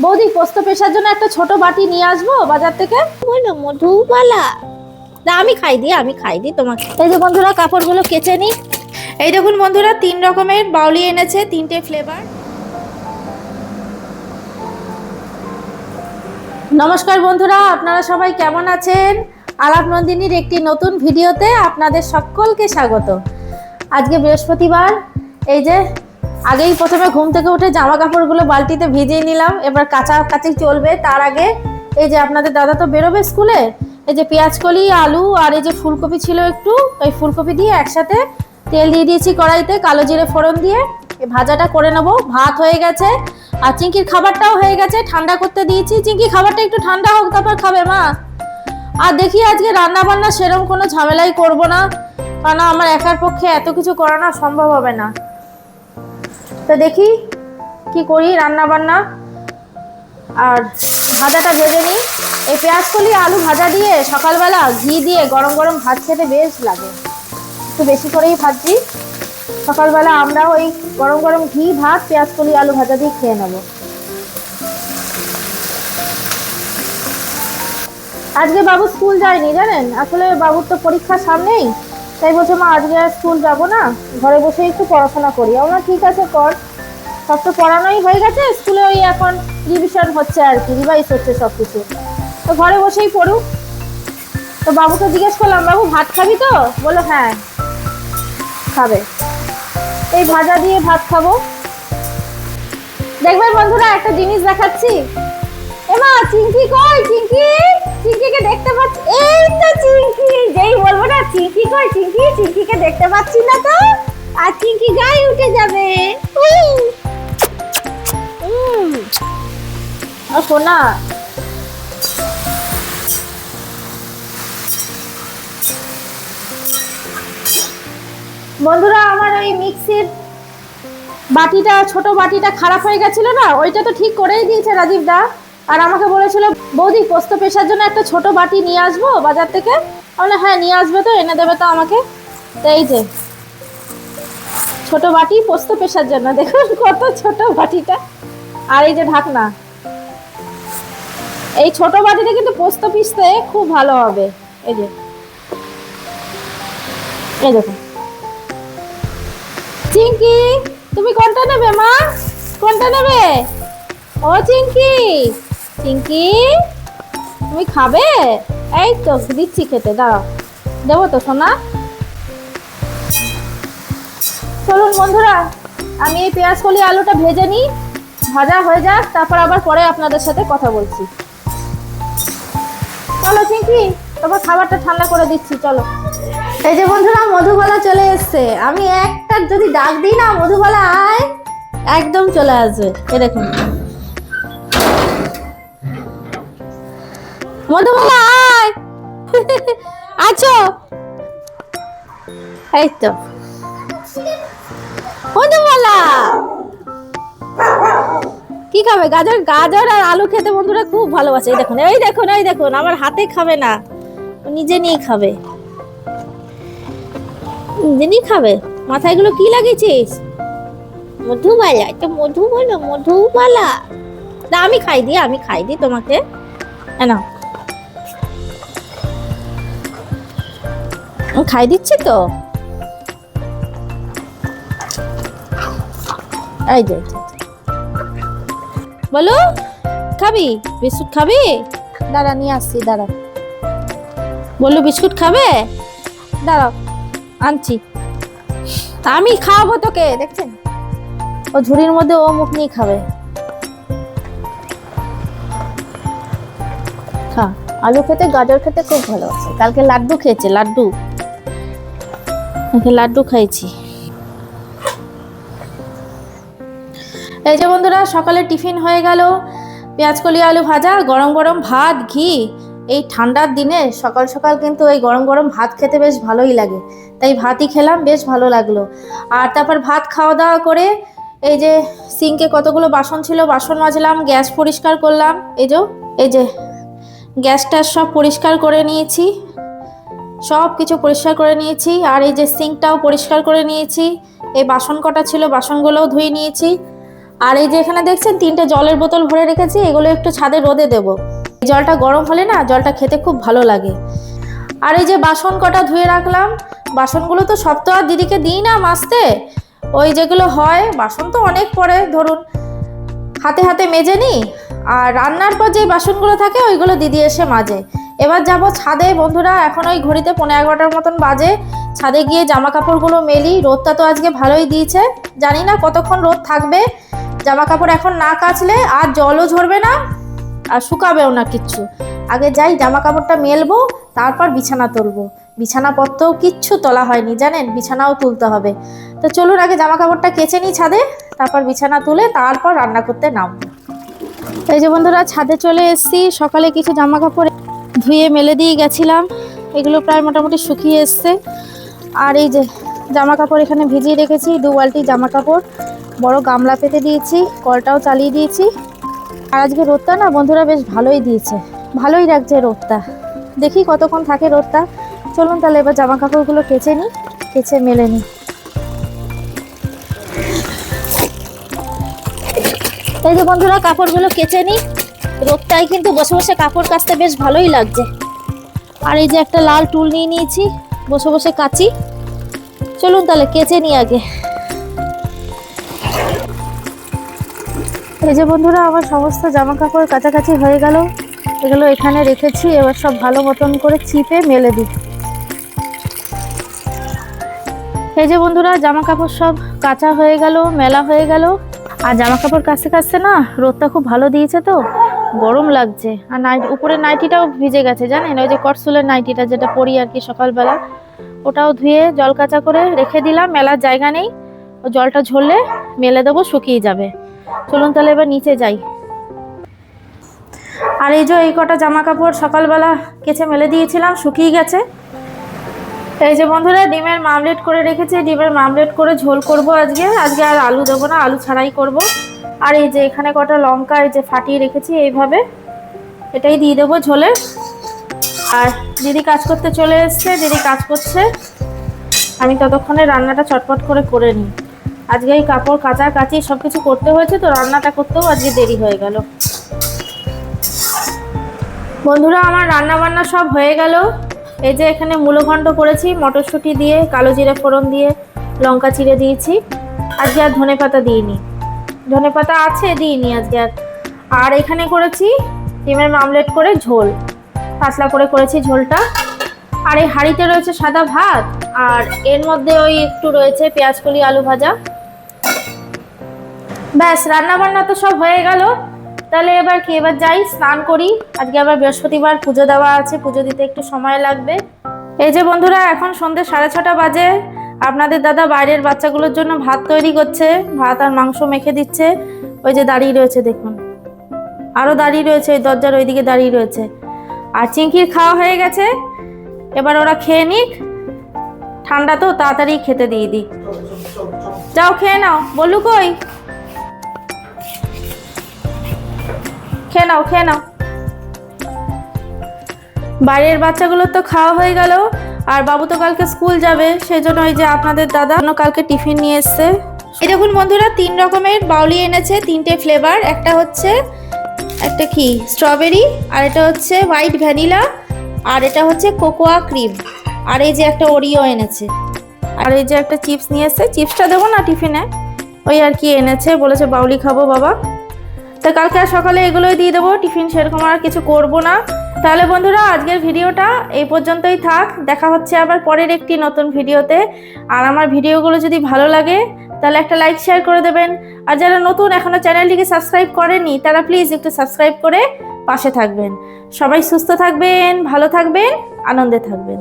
বৌদি পোস্ত পেশার জন্য একটা ছোট বাটি নিয়ে আসবো বাজার থেকে। বললো মধুবালা, না আমি খাই দিই তোমাকে। এই যে বন্ধুরা কাপড়গুলো কেচে নিই। এই দেখুন বন্ধুরা 3 রকমের বাউলি এনেছে, 3টে ফ্লেভার। নমস্কার বন্ধুরা, আপনারা সবাই কেমন আছেন? আলাপ নন্দিনীর একটি নতুন ভিডিওতে আপনাদের সকলকে স্বাগত। আজকে বৃহস্পতিবার। এই যে আগেই প্রথমে ঘুম থেকে উঠে জামা কাপড়গুলো বালতিতে ভিজিয়ে নিলাম, এবার কাচাকাচি চলবে। তার আগে এই যে আপনাদের দাদা তো বেরোবে স্কুলে, এই যে পেঁয়াজকলি, আলু আর এই যে ফুলকপি ছিল একটু, ওই ফুলকপি দিয়ে একসাথে তেল দিয়ে দিয়েছি কড়াইতে, কালো জিরে ফোড়ন দিয়ে এই ভাজাটা করে নেবো। ভাত হয়ে গেছে আর চিঙ্কির খাবারটাও হয়ে গেছে, ঠান্ডা করতে দিয়েছি। চিঙ্কি খাবারটা একটু ঠান্ডা হোক তারপর খাবে মা। আর দেখি আজকে রান্না বান্না সেরকম কোনো ঝামেলাই করব না, কারণ আমার একার পক্ষে এত কিছু করানো সম্ভব হবে না। তো দেখি কি করি রান্না বান্না। আর ভাজাটা ভেজে নিই। এই পেঁয়াজকলি আলু ভাজা দিয়ে সকালবেলা ঘি দিয়ে গরম গরম ভাত খেতে বেশ লাগে। একটু বেশি করেই ভাজছি সকালবেলা। আমরা ওই গরম গরম ঘি ভাত পেঁয়াজকলি আলু ভাজা দিয়ে খেয়ে নেব। আজকে বাবু স্কুল যায়নি জানেন, আসলে বাবুর তো পরীক্ষা সামনেই, তাই বলছে মা আজকে আর স্কুল যাব না, ঘরে বসে একটু পড়াশোনা করি। আমরা ঠিক আছে কর, সব তো পড়ানোই হয়ে গেছে, স্কুলে ওই এখন রিভিশন হচ্ছে আর কি, রিভাইজ হচ্ছে সব কিছু, তো ঘরে বসেই পড়ুক। তো বাবুকে জিজ্ঞেস করলাম, বাবু ভাত খাবি তো? বললো হ্যাঁ খাবে। এই ভাজা দিয়ে ভাত খাবো। দেখবেন বন্ধুরা একটা জিনিস দেখাচ্ছি। এমা চিঙ্কি কই? চিঙ্কিকে দেখতে পাচ্ছি। এই তো চিঙ্কি, যেই বলবো না চিঙ্কি কই, চিঙ্কিকে দেখতে পাচ্ছি না তো, আর চিঙ্কি গায়ে উঠে যাবে। ও সোনা, বন্ধুরা আমার ওই মিক্সির বাটিটা, ছোট বাটিটা খারাপ হয়ে গেছিল না, ওইটা তো ঠিক করেই দিয়েছে রাজীব দা। আর আমাকে বলেছিল বৌদি পোস্ত পেশার জন্য একটা ছোট বাটি নিয়ে আসবো বাজার থেকে। বলে হ্যাঁ নিয়ে আসবে, তো এনে দেবে তো আমাকে। তো এই যে ছোট বাটি পোস্ত পেশার জন্য, দেখুন কত ছোট বাটিটা। আর এই যে ঢাকনা, এই ছোট বাটিতে কিন্তু পোস্ত পিষতে খুব ভালো হবে। এই যে এই দেখুন। চিঙ্কি তুমি কোনটা নেবে মা? কোনটা নেবে? ও চিঙ্কি, তুমি খাবে? এই তো দিচ্ছি খেতে, দাঁড়াও দেবো তো সোনা। চলুন বন্ধুরা আমি এই পেঁয়াজকলি আলুটা ভেজে নিই, ভাজা হয়ে যাক, তারপর আবার পরে আপনাদের সাথে কথা বলছি। চলো চিঙ্কি, তারপর খাবারটা ঠান্ডা করে দিচ্ছি, চলো। এই যে বন্ধুরা মধুবালা চলে এসছে। আমি একটা যদি ডাক দিই না, মধুবালা আয়, একদম চলে আসবে। এ দেখুন মধুবালা আয়। আছো? এই তো মধুবালা। কি খাবে? গাজর আর আলু খেতে বন্ধুরা খুব ভালোবাসে। এই দেখুন এই দেখুন আমার হাতে খাবে না, নিজে নিয়ে খাবে, মাথায় গুলো কি লাগিয়েছিস? মধুবালা, এটা মধু বলো, মধুবালা। না আমি খাই দিই তোমাকে, না খাই দিচ্ছি তো। এই যে বলো খাবি বিস্কুট? খাবি? দাঁড়া নিয়ে আসছি, দাঁড়া। বললো বিস্কুট খাবে, দাঁড়াও আনছি। আমি খাওয়াবো তোকে, দেখছেন ও ঝুড়ির মধ্যে ও মুখ নিয়ে খাবে। খা, আলু খেতে গাজর খেতে খুব ভালোবাসে। কালকে লাড্ডু খেয়েছে, লাড্ডু খাইছি। এই যে বন্ধুরা সকালে টিফিন হয়ে গেল, পেঁয়াজকলি আলু ভাজা, গরম গরম ভাত, ঘি। এই ঠান্ডার দিনে সকাল সকাল কিন্তু এই গরম গরম ভাত খেতে বেশ ভালোই লাগে, তাই ভাতই খেলাম, বেশ ভালো লাগলো। আর তারপর ভাত খাওয়া দাওয়া করে এই যে সিঙ্কে কতগুলো বাসন ছিল, বাসন মাজলাম, গ্যাস পরিষ্কার করলাম। এই যে গ্যাসটা সব পরিষ্কার করে নিয়েছি, সব কিছু পরিষ্কার করে নিয়েছি। আর এই যে সিঙ্কটাও পরিষ্কার করে নিয়েছি। এই বাসন কটা ছিল, বাসনগুলোও ধুয়ে নিয়েছি। আর এই যে এখানে দেখছেন 3টে জলের বোতল ভরে রেখেছি, এগুলো একটু ছাদে রোদে দেবো। জলটা গরম হলে না জলটা খেতে খুব ভালো লাগে। আর এই যে বাসন কটা ধুয়ে রাখলাম, বাসনগুলো তো সব তো আর দিদিকে দিই না মাজতে, ওই যেগুলো হয় বাসন তো অনেক পরে ধরুন হাতে হাতে মেজে নিই, আর রান্নার পর যে বাসনগুলো থাকে ওইগুলো দিদি এসে মাজে। এবার যাব ছাদে বন্ধুরা, এখন ওই ঘড়িতে 11:15 মতন বাজে। ছাদে গিয়ে জামা কাপড়গুলো মেলি, রোদটা তো আজকে ভালোই দিয়েছে, জানি না কতক্ষণ রোদ থাকবে। জামা কাপড় এখন না কাচলে আর জলও ঝরবে না আর শুকাবেও না কিচ্ছু। আগে যাই জামা কাপড়টা মেলবো, তারপর বিছানা তুলবো। বিছানাপত্রও কিচ্ছু তোলা হয়নি জানেন, বিছানাও তুলতে হবে। তো চলুন আগে জামা কাপড়টা কেচে নিই ছাদে, তারপর বিছানা তুলে তারপর রান্না করতে নামবো। এই যে বন্ধুরা ছাদে চলে এসেছি, সকালে কিছু জামা কাপড় ধুয়ে মেলে দিয়ে গেছিলাম, এগুলো প্রায় মোটামুটি শুকিয়ে এসছে। আর এই যে জামা কাপড় এখানে ভিজিয়ে রেখেছি, 2 বালতি জামা কাপড়, বড় গামলা পেতে দিয়েছি, কলটাও চালিয়ে দিয়েছি। আর আজকে রোদটা না বন্ধুরা বেশ ভালোই দিয়েছে, ভালোই লাগছে রোদটা। দেখি কতক্ষণ থাকে রোদটা। চলুন তাহলে এবার জামা কাপড়গুলো কেচে নিই, কেচে মেলে নিই। এই যে বন্ধুরা কাপড়গুলো কেচে নিই, রোদটাই কিন্তু বসে বসে কাপড় কাচতে বেশ ভালোই লাগছে। আর এই যে একটা লাল টুল নিয়ে নিয়েছি, বসে বসে কাচি। চলুন তাহলে কেচে নিই আগে। এই যে বন্ধুরা আমার সমস্ত জামা কাপড় কাছাকাছি হয়ে গেল, এগুলো এখানে রেখেছি, এবার সব ভালো মতন করে চিপে মেলে দিই। এই যে বন্ধুরা জামা কাপড় সব কাচা হয়ে গেল, মেলা হয়ে গেল। আর জামা কাপড় কাচতে কাচতে না রোদটা খুব ভালো দিয়েছে, তো গরম লাগছে। আর উপরের নাইটিটাও ভিজে গেছে জানেন, ওই যে কটসুলের নাইটিটা যেটা পরি আর কি সকালবেলা, ওটাও ধুয়ে জল কাচা করে রেখে দিলাম, মেলার জায়গা নেই। ও জলটা ঝরলে মেলে দেবো, শুকিয়ে যাবে। চলুন তাহলে এবার নিচে যাই। আর এই যে এই কটা জামা কাপড় সকালবেলা কেচে মেলে দিয়েছিলাম, শুকিয়ে গেছে। এই যে বন্ধুরা ডিমের মামলেট করে রেখেছি, ডিমের মামলেট করে ঝোল করব আজকে। আজকে আর আলু দেবো না, আলু ছাড়াই করব। আর এই যে এখানে কটা লঙ্কা এই যে ফাটিয়ে রেখেছি, এইভাবে এটাই দিয়ে দেবো ঝোলে। আর দিদি কাজ করতে চলে এসছে, দিদি কাজ করছে, আমি ততক্ষণে রান্নাটা চটপট করে নিই। আজকে এই কাপড় কাচা কাচি সব কিছু করতে হয়েছে, তো রান্নাটা করতেও আজকে দেরি হয়ে গেল। বন্ধুরা আমার রান্না বান্না সব হয়ে গেল। এই যে এখানে মূলঘণ্ট করেছি, মটরশুঁটি দিয়ে কালো জিরে ফোড়ন দিয়ে লঙ্কা চিড়ে দিয়েছি। আজকে আর ধনেপাতা দিইনি, ধনেপাতা আছে দিইনি আজকে আর। আর এখানে করেছি ডিমের মামলেট করে ঝোল, পাতলা করে করেছি ঝোলটা। আর এই হাঁড়িতে রয়েছে সাদা ভাত, আর এর মধ্যে ওই একটু রয়েছে পেঁয়াজ কলি আলু ভাজা। ব্যাস রান্না বান্না তো সব হয়ে গেল। তাহলে এবার কি, এবার যাই স্নান করি। আজকে আবার বৃহস্পতিবার, পুজো দেওয়া আছে, পুজো দিতে একটু সময় লাগবে। এই যে বন্ধুরা এখন সন্ধ্যে 6:30 বাজে, আপনাদের দাদা বাইরের বাচ্চাগুলোর জন্য ভাত তৈরি করছে, ভাত আর মাংস মেখে দিচ্ছে। ওই যে দাঁড়িয়ে রয়েছে দেখুন, আরও দাঁড়িয়ে রয়েছে, ওই দরজার ওইদিকে দাঁড়িয়ে রয়েছে। আর চিংকির খাওয়া হয়ে গেছে, এবার ওরা খেয়ে নিক, ঠান্ডা তো তাড়াতাড়ি খেতে দিয়ে দিই। যাও খেয়ে নাও, বলু কই, খেয়ে নাও খেয়ে নাও। বাইরের বাচ্চাগুলোর তো খাওয়া হয়ে গেল, আর বাবু তো কালকে স্কুল যাবে, সেই জন্য ওই যে আপনাদের দাদা কালকে টিফিন নিয়ে এসছে। এই দেখুন বন্ধুরা 3 রকমের বাউলি এনেছে, 3টে ফ্লেভার। একটা হচ্ছে একটা কি স্ট্রবেরি, আর এটা হচ্ছে হোয়াইট ভ্যানিলা, আর এটা হচ্ছে কোকোয়া ক্রিম। আর এই যে একটা ওরিও এনেছে, আর এই যে একটা চিপস নিয়ে এসছে। চিপসটা দেবো না টিফিনে, ওই আর কি এনেছে, বলেছে বাউলি খাবো বাবা। তো কালকে আর সকালে এগুলোই দিয়ে দেবো, টিফিন সেরকম আর কিছু করব না। তাহলে বন্ধুরা আজকের ভিডিওটা এই পর্যন্তই থাক, দেখা হচ্ছে আবার পরের একটি নতুন ভিডিওতে। আর আমার ভিডিওগুলো যদি ভালো লাগে তাহলে একটা লাইক শেয়ার করে দেবেন। আর যারা নতুন এখনো চ্যানেলটিকে সাবস্ক্রাইব করেনি তারা প্লিজ একটু সাবস্ক্রাইব করে পাশে থাকবেন। সবাই সুস্থ থাকবেন, ভালো থাকবেন, আনন্দে থাকবেন।